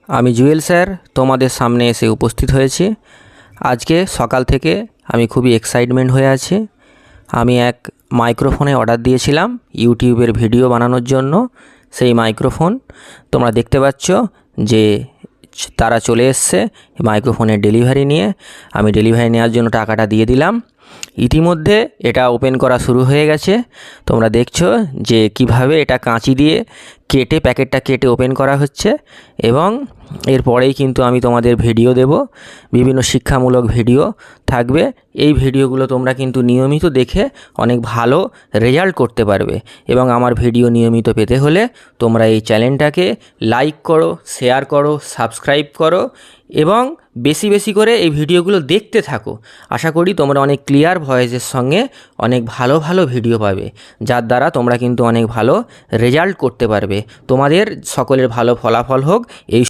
আমি জুয়েল স্যার তোমাদের সামনে এসে উপস্থিত হয়েছি। আজকে সকাল থেকে আমি খুবই এক্সাইটমেন্ট হয়ে আছি। আমি এক মাইক্রোফোনে অর্ডার দিয়েছিলাম ইউটিউবের ভিডিও বানানোর জন্য। সেই মাইক্রোফোন তোমরা দেখতে পাচ্ছ যে তারা চলে এসছে মাইক্রোফোনের ডেলিভারি নিয়ে। আমি ডেলিভারি নেওয়ার জন্য টাকাটা দিয়ে দিলাম। ইতিমধ্যে এটা ওপেন করা শুরু হয়ে গেছে। তোমরা দেখছো যে কিভাবে এটা কাঁচি দিয়ে কেটে প্যাকেটটা কেটে ওপেন করা হচ্ছে, এবং এরপরেই কিন্তু আমি তোমাদের ভিডিও দেব। বিভিন্ন শিক্ষামূলক ভিডিও থাকবে। এই ভিডিওগুলো তোমরা কিন্তু নিয়মিত দেখে অনেক ভালো রেজাল্ট করতে পারবে। এবং আমার ভিডিও নিয়মিত পেতে হলে তোমরা এই চ্যানেলটাকে লাইক করো, শেয়ার করো, সাবস্ক্রাইব করো এবং বেশি বেশি করে এই ভিডিওগুলো দেখতে থাকো। আশা করি তোমরা অনেক ক্লিয়ার ভয়েসের সঙ্গে অনেক ভালো ভালো ভিডিও পাবে, যার দ্বারা তোমরা কিন্তু অনেক ভালো রেজাল্ট করতে পারবে। তোমাদের সকলের ভালো ফলাফল হোক এই